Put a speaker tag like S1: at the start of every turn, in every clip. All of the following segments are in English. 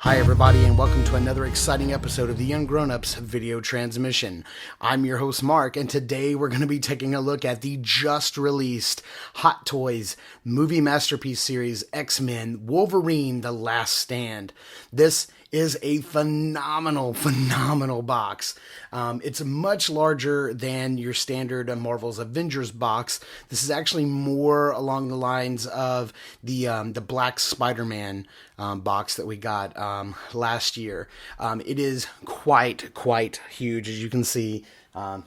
S1: Hi everybody, and welcome to another exciting episode of the Ungrownups video transmission. I'm your host Mark, and today we're going to be taking a look at the just released Hot Toys movie masterpiece series X-Men Wolverine: The Last Stand. This is a phenomenal box. It's much larger than your standard Marvel's Avengers box. This is actually more along the lines of the Black Spider-Man box that we got last year. It is quite huge, as you can see.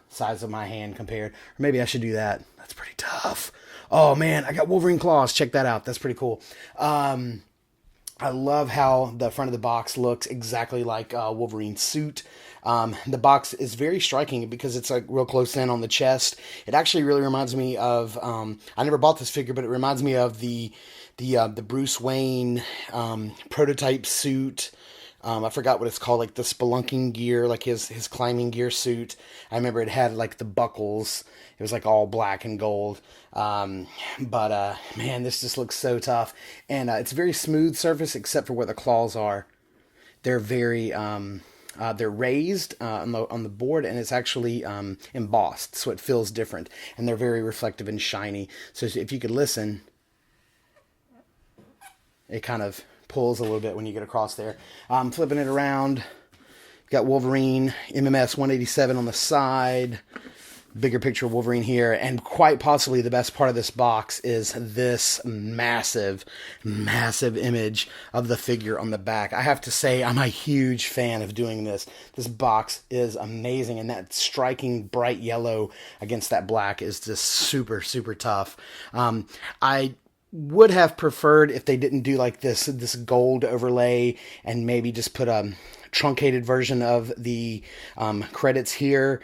S1: Size of my hand compared. Or maybe I should do that. That's pretty tough. Oh man, I got Wolverine claws. Check that out. That's pretty cool. I love how the front of the box looks exactly like Wolverine's suit. The box is very striking because it's like real close in on the chest. It actually really reminds me of, I never bought this figure, but it reminds me of the Bruce Wayne prototype suit. I forgot what it's called, like the spelunking gear, like his climbing gear suit. I remember it had like the buckles. It was like all black and gold. Man, this just looks so tough. And it's a very smooth surface except for where the claws are. They're very, they're raised on the board, and it's actually embossed, so it feels different. And they're very reflective and shiny. So if you could listen, it kind of pulls a little bit when you get across there. Flipping it around, got Wolverine, MMS 187 on the side, bigger picture of Wolverine here, and quite possibly the best part of this box is this massive image of the figure on the back. I have to say, I'm a huge fan of doing this. This box is amazing, and that striking bright yellow against that black is just super tough. I would have preferred if they didn't do like this gold overlay and maybe just put a truncated version of the credits here,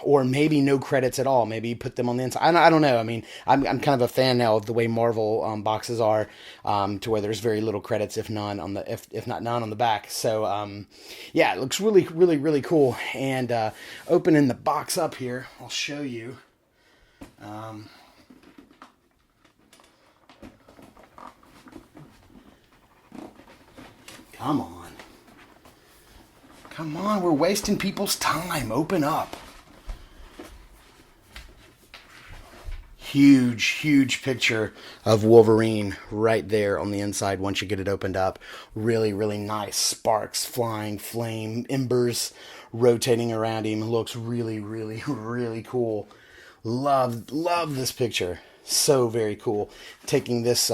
S1: or maybe no credits at all. Maybe put them on the inside. I don't know. I mean, I'm kind of a fan now of the way Marvel boxes are, to where there's very little credits, if none on the if not none on the back. So yeah, it looks really cool. And opening the box up here, I'll show you. Come on, we're wasting people's time. Open up. Huge picture of Wolverine right there on the inside once you get it opened up. Really nice. Sparks flying, flame, embers rotating around him. Looks really cool. Love this picture. So very cool. Taking this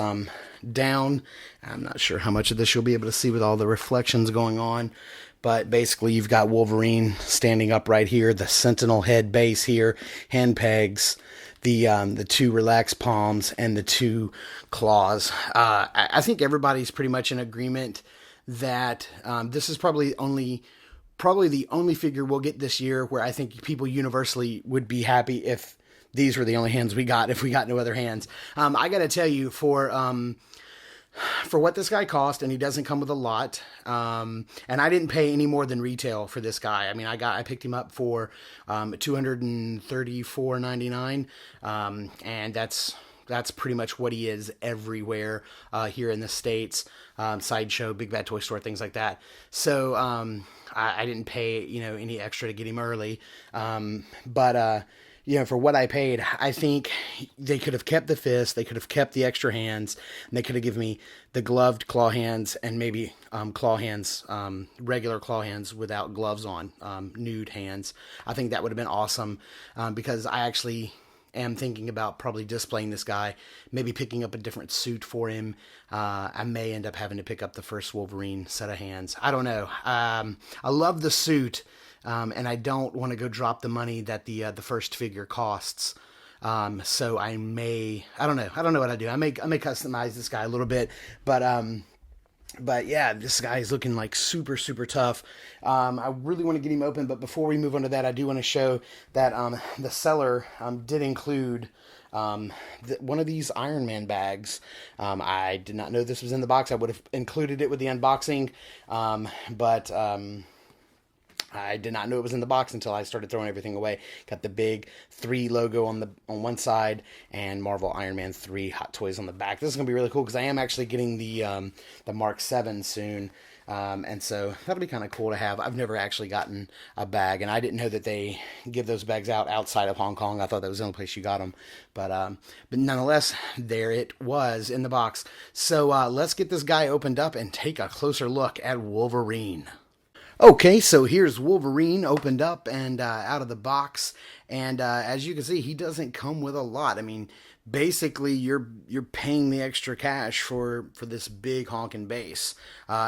S1: down. I'm not sure how much of this you'll be able to see with all the reflections going on, but basically you've got Wolverine standing up right here, the Sentinel head base here, hand pegs, the two relaxed palms, and the two claws. I think everybody's pretty much in agreement that this is probably the only figure we'll get this year where I think people universally would be happy if these were the only hands we got, if we got no other hands. I gotta tell you, for what this guy cost, and he doesn't come with a lot, and I didn't pay any more than retail for this guy. I mean, I picked him up for $234.99, and that's pretty much what he is everywhere here in the States. Sideshow, Big Bad Toy Store, things like that. So I didn't pay any extra to get him early, but for what I paid, I think they could have kept the fist, they could have kept the extra hands, and they could have given me the gloved claw hands and maybe claw hands, regular claw hands without gloves on, nude hands. I think that would have been awesome, because I actually am thinking about probably displaying this guy, maybe picking up a different suit for him. I may end up having to pick up the first Wolverine set of hands. I don't know. I love the suit. And I don't want to go drop the money that the first figure costs. So I don't know what I do. I may customize this guy a little bit, but yeah, this guy is looking like super tough. I really want to get him open, but before we move on to that, I do want to show that the seller did include one of these Iron Man bags. I did not know this was in the box. I would have included it with the unboxing, but I did not know it was in the box until I started throwing everything away. Got the big 3 logo on one side and Marvel Iron Man 3 Hot Toys on the back. This is gonna be really cool because I am actually getting the Mark 7 soon. And so that'll be kind of cool to have. I've never actually gotten a bag, and I didn't know that they give those bags out outside of Hong Kong. I thought that was the only place you got them. But nonetheless, there it was in the box. So let's get this guy opened up and take a closer look at Wolverine. Okay, so here's Wolverine opened up and out of the box, and as you can see, he doesn't come with a lot. I mean, basically, you're paying the extra cash for this big honking base,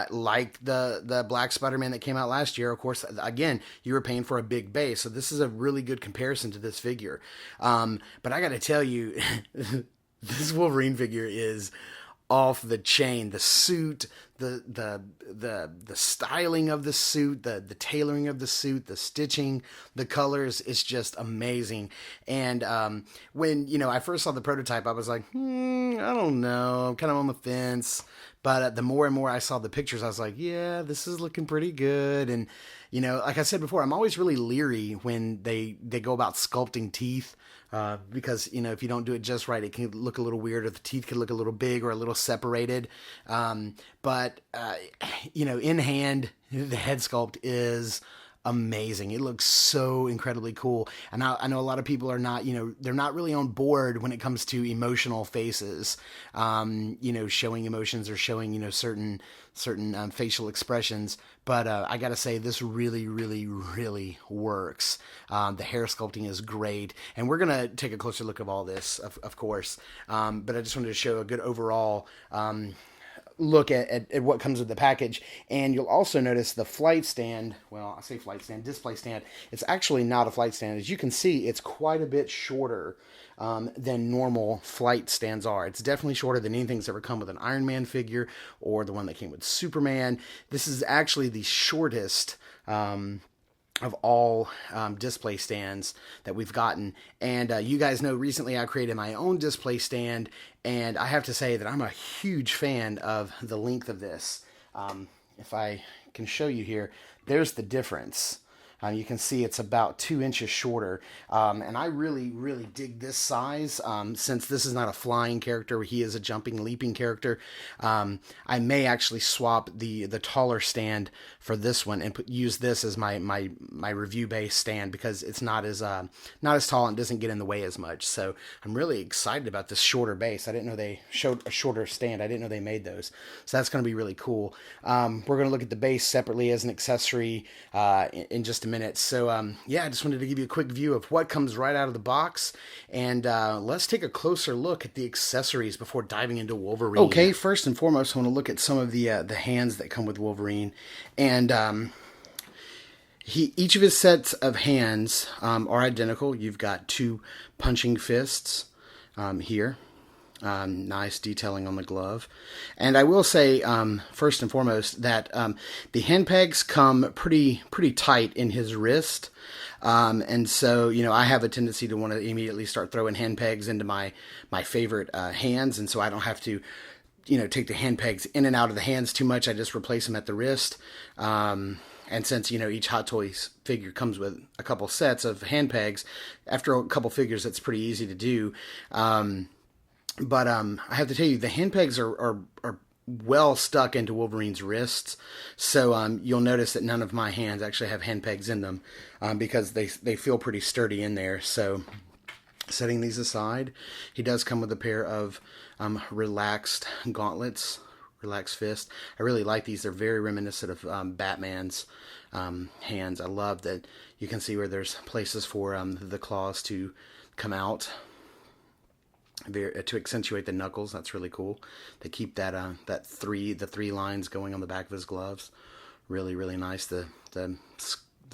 S1: like the Black Spider-Man that came out last year. Of course, again, you were paying for a big base, so this is a really good comparison to this figure. But I got to tell you, this Wolverine figure is off the chain. The suit, the styling of the suit, the tailoring of the suit, the stitching, the colors, it's just amazing. And when I first saw the prototype, I was like, I don't know, I'm kind of on the fence. But the more and more I saw the pictures, I was like, yeah, this is looking pretty good. And like I said before, I'm always really leery when they go about sculpting teeth. Because, if you don't do it just right, it can look a little weird, or the teeth could look a little big or a little separated. But in hand, the head sculpt is amazing. It looks so incredibly cool. And I know a lot of people are not, they're not really on board when it comes to emotional faces, showing emotions or showing, certain facial expressions. But I got to say, this really, really, really works. The hair sculpting is great. And we're going to take a closer look at all this, of course. But I just wanted to show a good overall look at what comes with the package. And you'll also notice the flight stand. Well, I say flight stand, display stand. It's actually not a flight stand. As you can see, it's quite a bit shorter than normal flight stands are. It's definitely shorter than anything that's ever come with an Iron Man figure or the one that came with Superman. This is actually the shortest of all display stands that we've gotten. And you guys know recently I created my own display stand, and I have to say that I'm a huge fan of the length of this. If I can show you here, there's the difference. You can see it's about 2 inches shorter, and I really, really dig this size. Since this is not a flying character, he is a jumping, leaping character. I may actually swap the taller stand for this one and use this as my review base stand, because it's not as tall and doesn't get in the way as much. So I'm really excited about this shorter base. I didn't know they showed a shorter stand. I didn't know they made those. So that's going to be really cool. We're going to look at the base separately as an accessory in just a minute. So yeah, I just wanted to give you a quick view of what comes right out of the box, and let's take a closer look at the accessories before diving into Wolverine. Okay, first and foremost, I want to look at some of the hands that come with Wolverine, and each of his sets of hands are identical. You've got 2 punching fists here. Nice detailing on the glove. And I will say, first and foremost, that the hand pegs come pretty tight in his wrist. And so, I have a tendency to want to immediately start throwing hand pegs into my favorite hands. And so I don't have to, take the hand pegs in and out of the hands too much. I just replace them at the wrist. And since, each Hot Toys figure comes with a couple sets of hand pegs, after a couple figures, it's pretty easy to do. But I have to tell you, the hand pegs are well stuck into Wolverine's wrists. So you'll notice that none of my hands actually have hand pegs in them, because they feel pretty sturdy in there. So setting these aside, he does come with a pair of relaxed gauntlets, relaxed fist. I really like these. They're very reminiscent of Batman's hands. I love that you can see where there's places for the claws to come out, to accentuate the knuckles. That's really cool. They keep the 3 lines going on the back of his gloves. Really, really nice. The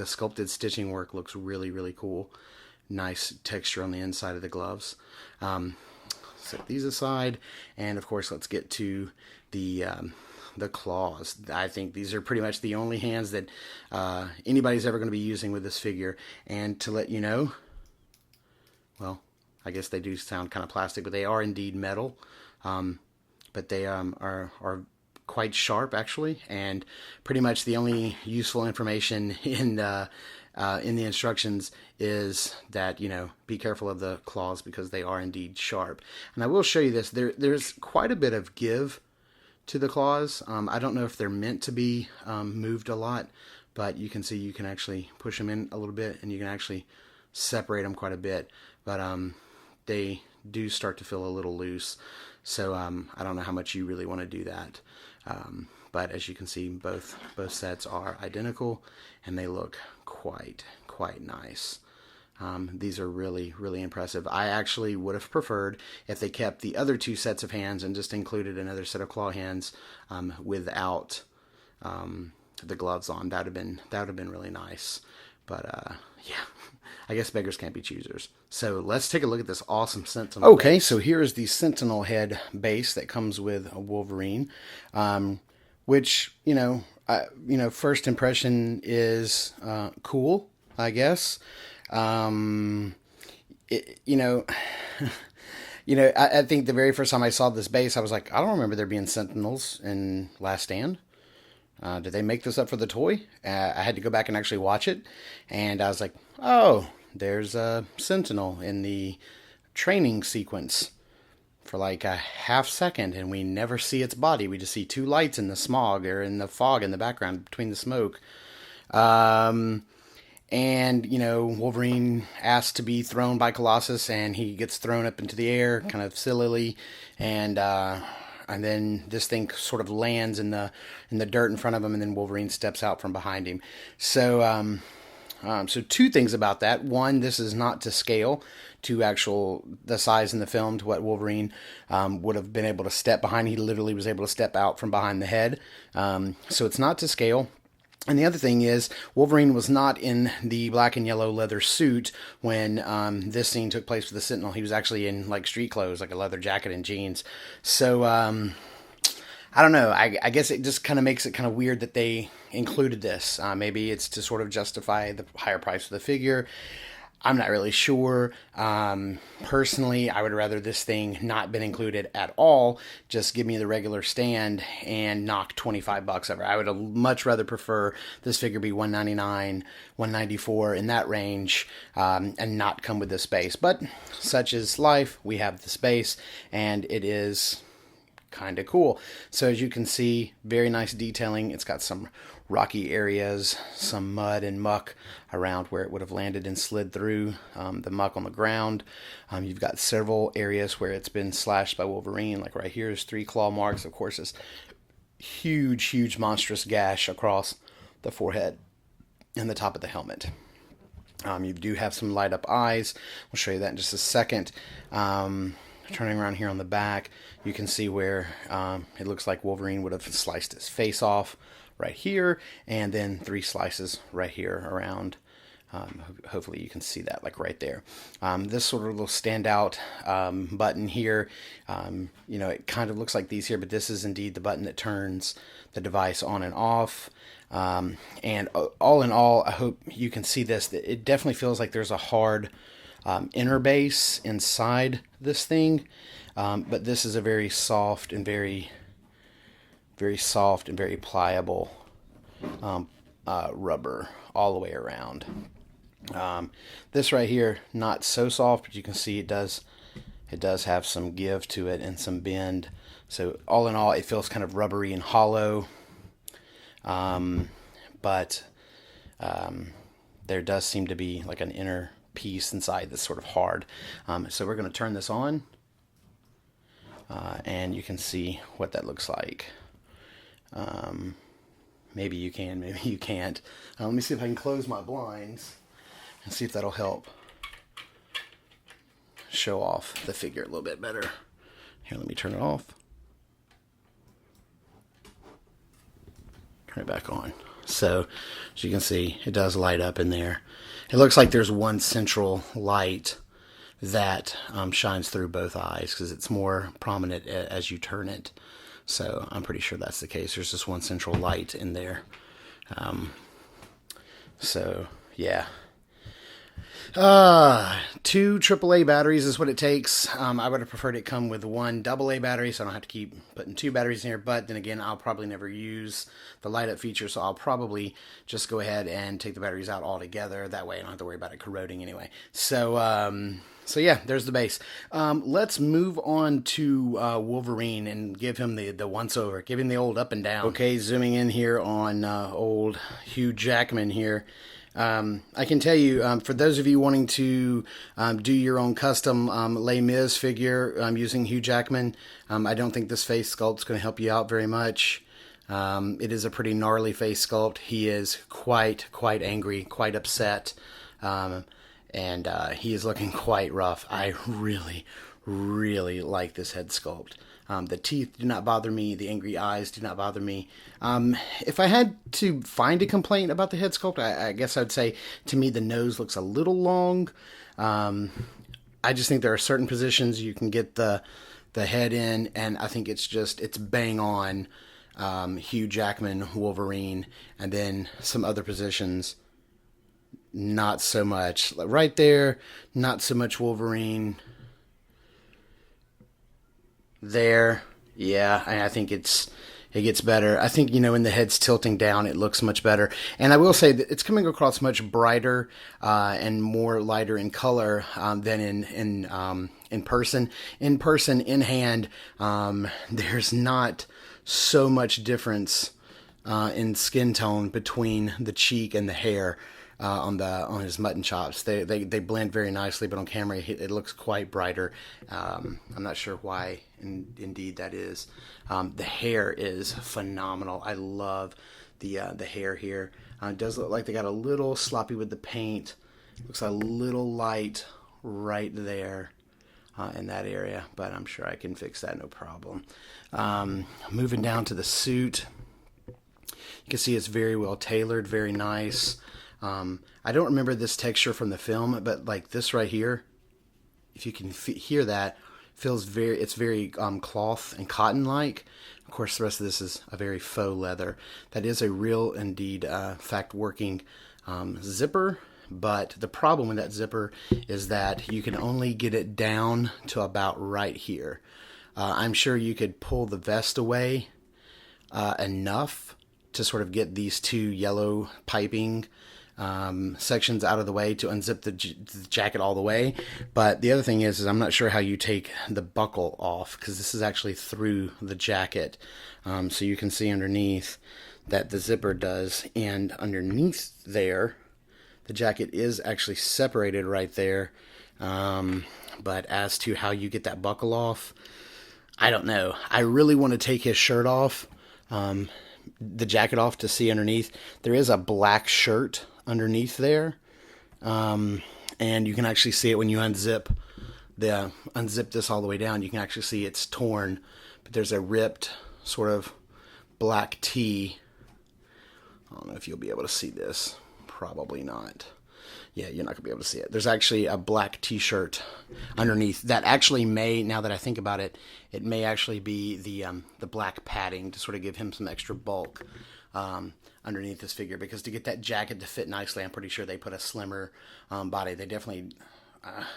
S1: sculpted stitching work looks really, really cool. Nice texture on the inside of the gloves. Set these aside, and of course, let's get to the claws. I think these are pretty much the only hands that anybody's ever going to be using with this figure. And to let you know, well, I guess they do sound kind of plastic, but they are indeed metal. But they are quite sharp actually, and pretty much the only useful information in the instructions is that, you know, be careful of the claws because they are indeed sharp. And I will show you this. There's quite a bit of give to the claws. I don't know if they're meant to be moved a lot, but you can see you can actually push them in a little bit and you can actually separate them quite a bit. But they do start to feel a little loose. So I don't know how much you really want to do that. But as you can see, both sets are identical and they look quite nice. These are really impressive. I actually would have preferred if they kept the other two sets of hands and just included another set of claw hands without the gloves on. That would have been really nice. But yeah, I guess beggars can't be choosers. So let's take a look at this awesome Sentinel. Okay, so here is the Sentinel head base that comes with a Wolverine, which first impression is cool, I guess. I think the very first time I saw this base, I was like, I don't remember there being Sentinels in Last Stand. Did they make this up for the toy? I had to go back and actually watch it, and I was like, oh, there's a Sentinel in the training sequence for like a half second, and we never see its body. We just see two lights in the smog or in the fog in the background between the smoke. And, Wolverine asks to be thrown by Colossus, and he gets thrown up into the air kind of sillily, and then this thing sort of lands in the dirt in front of him, and then Wolverine steps out from behind him. So, so two things about that. One, this is not to scale to the size in the film to what Wolverine would have been able to step behind. He literally was able to step out from behind the head. So it's not to scale. And the other thing is, Wolverine was not in the black and yellow leather suit when this scene took place with the Sentinel. He was actually in like street clothes, like a leather jacket and jeans. So I don't know. I guess it just kind of makes it kind of weird that they included this. Maybe it's to sort of justify the higher price of the figure. I'm not really sure. Personally, I would rather this thing not been included at all. Just give me the regular stand and knock $25 over. I would much rather prefer this figure be $199, $194 in that range, and not come with this space. But such is life. We have the space, and it is kind of cool. So as you can see, very nice detailing. It's got some rocky areas, some mud and muck around where it would have landed and slid through the muck on the ground. You've got several areas where it's been slashed by Wolverine, like right here is 3 claw marks. Of course, this huge monstrous gash across the forehead and the top of the helmet. You do have some light up eyes. I'll show you that in just a second. Turning around here on the back, you can see where it looks like Wolverine would have sliced his face off right here, and then 3 slices right here around. Hopefully you can see that, like right there. This sort of little standout button here, it kind of looks like these here, but this is indeed the button that turns the device on and off. And all in all, I hope you can see this. It definitely feels like there's a hard inner base inside this thing, but this is a very soft and very pliable rubber all the way around. This right here, not so soft, but you can see it does have some give to it and some bend. So all in all, it feels kind of rubbery and hollow, but there does seem to be like an inner piece inside that's sort of hard. So we're going to turn this on, and you can see what that looks like. Maybe you can, maybe you can't. Let me see if I can close my blinds and see if that'll help show off the figure a little bit better. Here, let me turn it off. Turn it back on. So, as you can see, it does light up in there. It looks like there's one central light that shines through both eyes because it's more prominent as you turn it. So I'm pretty sure that's the case. There's just one central light in there. So yeah. Two AAA batteries is what it takes. I would have preferred it come with one AA battery, so I don't have to keep putting two batteries in here. But then again, I'll probably never use the light up feature, so I'll probably just go ahead and take the batteries out altogether. That way I don't have to worry about it corroding anyway. So yeah, there's the base. Let's move on to Wolverine and give him the once over. Give him the old up and down. Okay, zooming in here on old Hugh Jackman here. I can tell you, for those of you wanting to do your own custom Les Mis figure using Hugh Jackman, I don't think this face sculpt's going to help you out very much. It is a pretty gnarly face sculpt. He is quite angry, quite upset, and he is looking quite rough. I really like this head sculpt. The teeth do not bother me. The angry eyes do not bother me. If I had to find a complaint about the head sculpt, I guess I would say, to me, the nose looks a little long. I just think there are certain positions you can get the head in, and I think it's bang on Hugh Jackman Wolverine, and then some other positions, not so much. Right there, not so much Wolverine. There, yeah, I think it gets better. I think, when the head's tilting down, it looks much better. And I will say that it's coming across much brighter and more lighter in color than in person. In person, in hand, there's not so much difference in skin tone between the cheek and the hair. On his mutton chops, they blend very nicely, but on camera it looks quite brighter. I'm not sure why. Indeed, that is. The hair is phenomenal. I love the hair here. It does look like they got a little sloppy with the paint. Looks a little light right there in that area, but I'm sure I can fix that, no problem. Moving down to the suit, you can see it's very well tailored, very nice. I don't remember this texture from the film, but like this right here, if you can hear that, it's very cloth and cotton-like. Of course, the rest of this is a very faux leather. That is a real, indeed, fact-working zipper, but the problem with that zipper is that you can only get it down to about right here. I'm sure you could pull the vest away enough to sort of get these two yellow piping sections out of the way to unzip the jacket all the way. But the other thing is I'm not sure how you take the buckle off, because this is actually through the jacket. So you can see underneath that the zipper does, and underneath there the jacket is actually separated right there. But as to how you get that buckle off, I don't know. I really want to take his shirt off, the jacket off, to see underneath. There is a black shirt underneath there, and you can actually see it when you unzip this all the way down. You can actually see it's torn, but there's a ripped sort of black tee. I don't know if you'll be able to see this. Probably not. Yeah, you're not gonna be able to see it. There's actually a black t-shirt underneath that actually may, now that I think about it, it may actually be the black padding to sort of give him some extra bulk underneath this figure, because to get that jacket to fit nicely, I'm pretty sure they put a slimmer body. They definitely,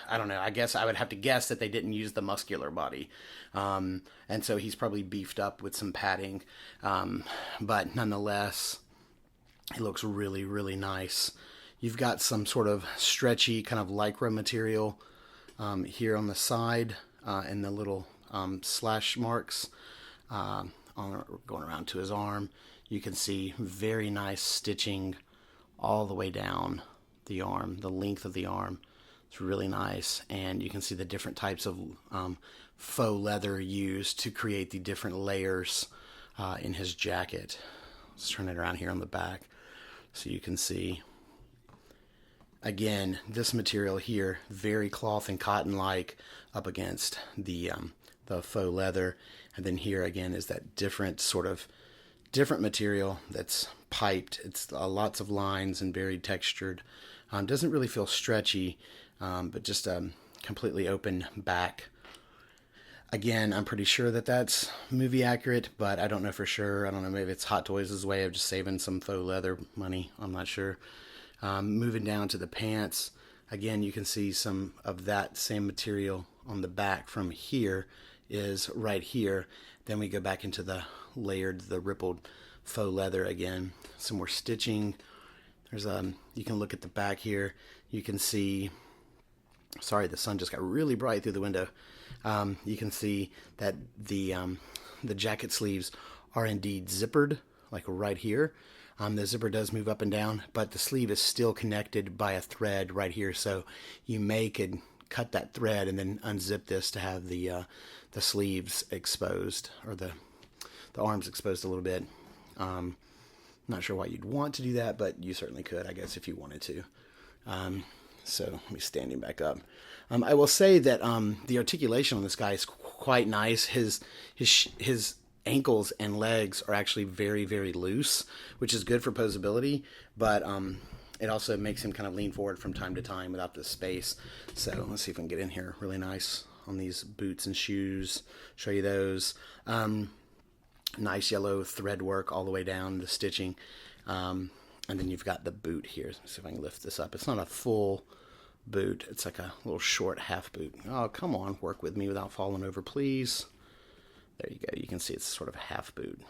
S1: I don't know, I guess I would have to guess that they didn't use the muscular body. And so he's probably beefed up with some padding. But nonetheless, it looks really nice. You've got some sort of stretchy kind of lycra material here on the side and the little slash marks going around to his arm. You can see very nice stitching all the way down the arm, the length of the arm. It's really nice. And you can see the different types of faux leather used to create the different layers in his jacket. Let's turn it around here on the back so you can see. Again, this material here, very cloth and cotton-like up against the faux leather. And then here again is that different material that's piped. It's lots of lines and very textured. Doesn't really feel stretchy, but just a completely open back. Again, I'm pretty sure that that's movie accurate, but I don't know for sure. I don't know, maybe it's Hot Toys' way of just saving some faux leather money. I'm not sure. Moving down to the pants, Again, you can see some of that same material on the back from here is right here. Then we go back into the layered, the rippled faux leather again. Some more stitching. There's you can look at the back here. You can see, sorry, the sun just got really bright through the window. You can see that the jacket sleeves are indeed zippered, like right here. The zipper does move up and down, but the sleeve is still connected by a thread right here. So you could cut that thread and then unzip this to have the sleeves exposed, or the arms exposed a little bit. Not sure why you'd want to do that, but you certainly could, I guess, if you wanted to. So let me stand him back up. I will say that the articulation on this guy is quite nice. His ankles and legs are actually very, very loose, which is good for posability, but it also makes him kind of lean forward from time to time without the space. So let's see if we can get in here really nice on these boots and shoes. Show you those. Nice yellow thread work all the way down the stitching. And then you've got the boot here. Let's see if I can lift this up. It's not a full boot. It's like a little short half boot. Oh, come on. Work with me without falling over, please. There you go. You can see it's sort of a half boot.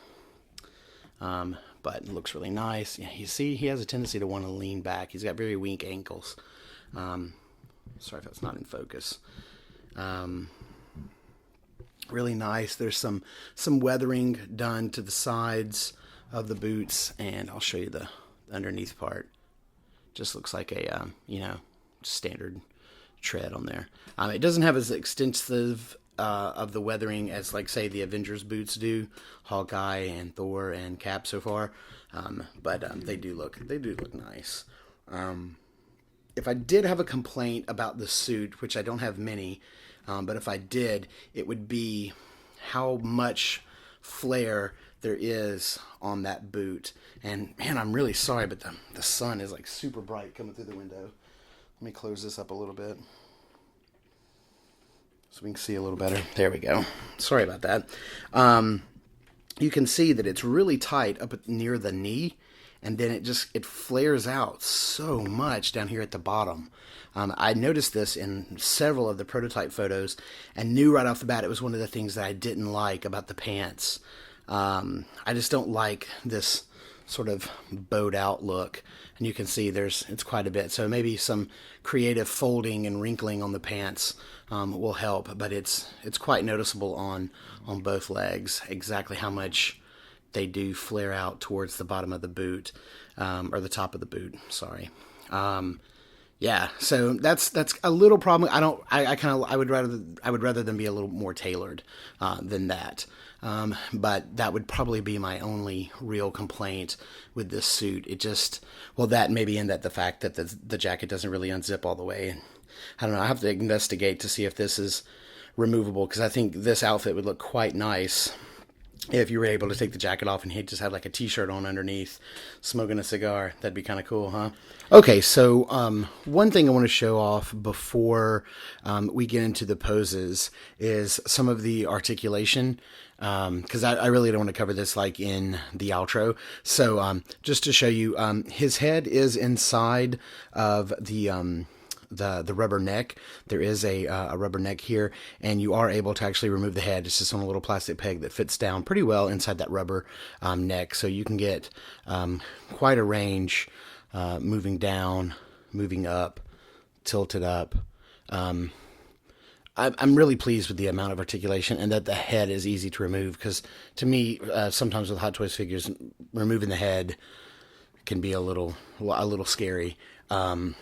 S1: But it looks really nice. Yeah, you see, he has a tendency to want to lean back. He's got very weak ankles. Sorry if that's not in focus. Really nice. There's some weathering done to the sides of the boots, and I'll show you the underneath part. Just looks like a standard tread on there. It doesn't have as extensive of the weathering as, like, say, the Avengers boots do, Hawkeye and Thor and Cap so far, but they do look nice. If I did have a complaint about the suit, which I don't have many, but if I did, it would be how much flare there is on that boot. And man, I'm really sorry, but the sun is like super bright coming through the window. Let me close this up a little bit so we can see a little better. There we go. Sorry about that. You can see that it's really tight up near the knee, and then it flares out so much down here at the bottom. I noticed this in several of the prototype photos and knew right off the bat it was one of the things that I didn't like about the pants. I just don't like this sort of bowed out look, and you can see it's quite a bit. So maybe some creative folding and wrinkling on the pants will help, but it's quite noticeable on both legs exactly how much they do flare out towards the bottom of the boot, or the top of the boot. Sorry. Yeah, so that's a little problem. I would rather them be a little more tailored than that. But that would probably be my only real complaint with this suit. That maybe in that the fact that the jacket doesn't really unzip all the way. I don't know. I have to investigate to see if this is removable, because I think this outfit would look quite nice if you were able to take the jacket off and he just had like a t-shirt on underneath, smoking a cigar. That'd be kind of cool, huh? Okay, so one thing I want to show off before we get into the poses is some of the articulation, because I really don't want to cover this like in the outro. So just to show you, his head is inside of the rubber neck. There is a rubber neck here, and you are able to actually remove the head. It's just on a little plastic peg that fits down pretty well inside that rubber neck, so you can get quite a range, moving down, moving up, tilted up. I'm really pleased with the amount of articulation, and that the head is easy to remove, because to me, sometimes with Hot Toys figures, removing the head can be a little scary. I'm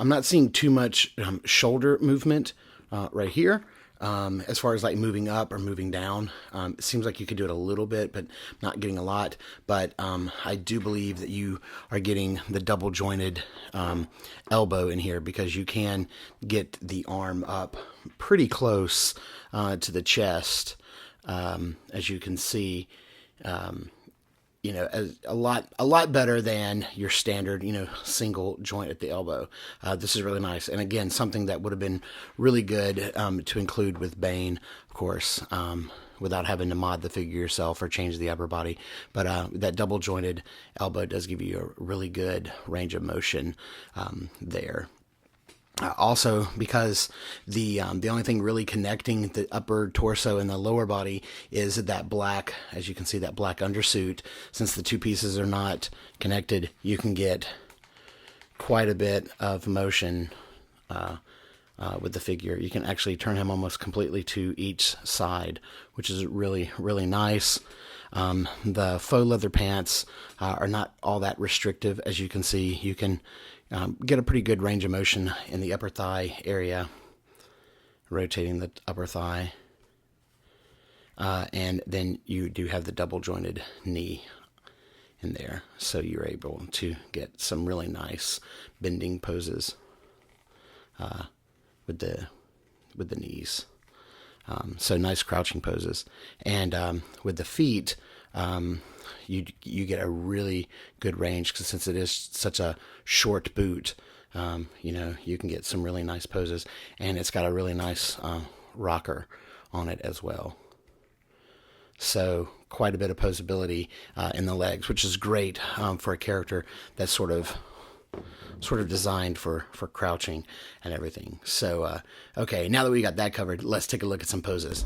S1: not seeing too much shoulder movement right here, as far as like moving up or moving down. It seems like you could do it a little bit, but not getting a lot. But I do believe that you are getting the double jointed elbow in here, because you can get the arm up pretty close to the chest, as you can see. a lot better than your standard, single joint at the elbow. This is really nice. And again, something that would have been really good to include with Bane, of course, without having to mod the figure yourself or change the upper body. But that double jointed elbow does give you a really good range of motion there. Also, because the only thing really connecting the upper torso and the lower body is that black, as you can see, that black undersuit. Since the two pieces are not connected, you can get quite a bit of motion with the figure. You can actually turn him almost completely to each side, which is really, really nice. The faux leather pants are not all that restrictive, as you can see. You can get a pretty good range of motion in the upper thigh area, rotating the upper thigh. And then you do have the double jointed knee in there, so you're able to get some really nice bending poses with the knees. So nice crouching poses. And with the feet, you get a really good range, because since it is such a short boot, you can get some really nice poses, and it's got a really nice rocker on it as well. So quite a bit of posability in the legs, which is great for a character that's sort of designed for crouching and everything. So okay, now that we got that covered, let's take a look at some poses.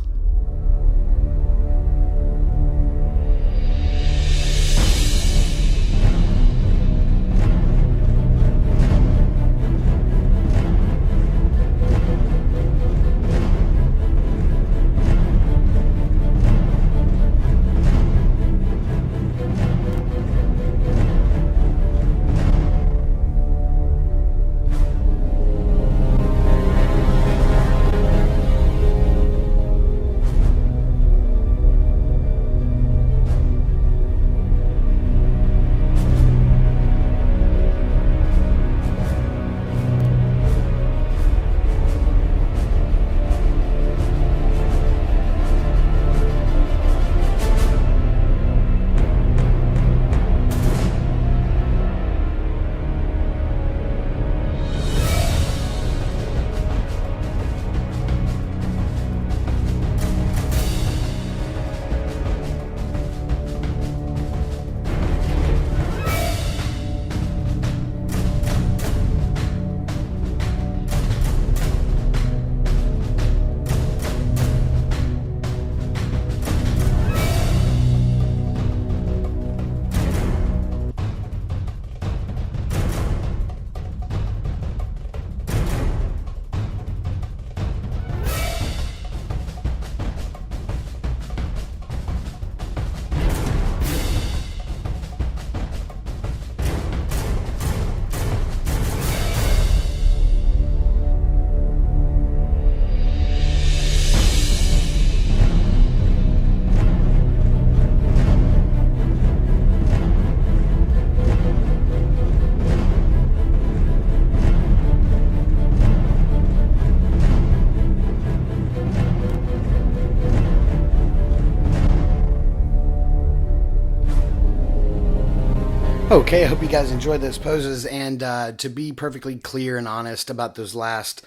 S1: Okay, I hope you guys enjoyed those poses, and to be perfectly clear and honest about those last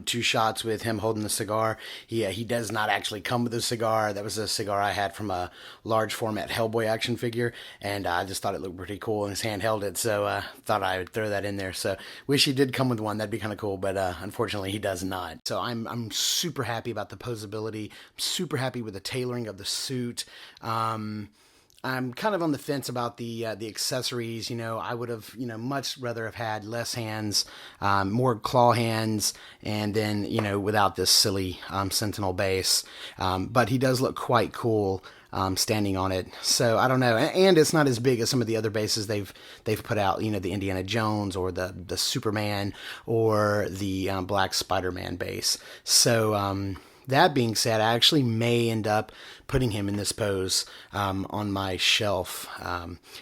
S1: two shots with him holding the cigar, he does not actually come with a cigar. That was a cigar I had from a large format Hellboy action figure, and I just thought it looked pretty cool, and his hand held it, so thought I would throw that in there. So wish he did come with one. That'd be kind of cool, but unfortunately he does not. So I'm super happy about the posability. I'm super happy with the tailoring of the suit. I'm kind of on the fence about the accessories. I would have, much rather have had less hands, more claw hands, and then, without this silly Sentinel base. But he does look quite cool standing on it. So I don't know, and it's not as big as some of the other bases they've put out. The Indiana Jones or the Superman or the Black Spider-Man base. So That being said, I actually may end up putting him in this pose on my shelf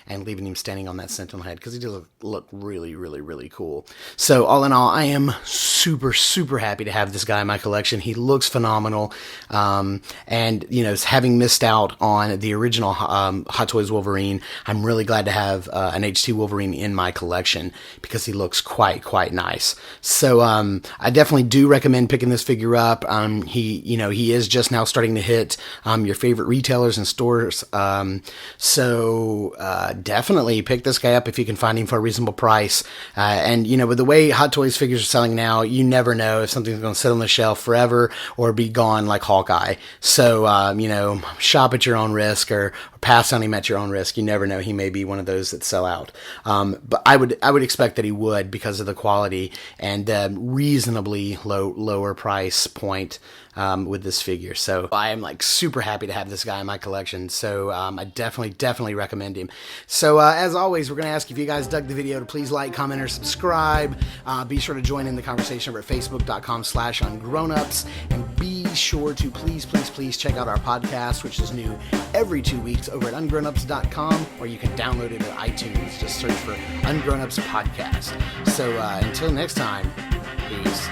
S1: and leaving him standing on that Sentinel head because he does look really, really, really cool. So all in all, I am super, super happy to have this guy in my collection. He looks phenomenal. And, you know, having missed out on the original Hot Toys Wolverine, I'm really glad to have an H2 Wolverine in my collection because he looks quite nice. So I definitely do recommend picking this figure up. He is just now starting to hit your favorite retailers and stores. So definitely pick this guy up if you can find him for a reasonable price. And, you know, with the way Hot Toys figures are selling now, you never know if something's going to sit on the shelf forever or be gone like Hawkeye. So, you know, shop at your own risk or pass on him at your own risk. You never know. He may be one of those that sell out. But I would expect that he would because of the quality and reasonably lower price point with this figure. So I am like super happy to have this guy in my collection. So I definitely recommend him. So as always, we're going to ask if you guys dug the video to please like, comment, or subscribe. Be sure to join in the conversation over at facebook.com/ungrownups, and be sure to please check out our podcast, which is new every 2 weeks over at ungrownups.com, or you can download it at iTunes. Just search for Ungrownups Podcast. So until next time, peace.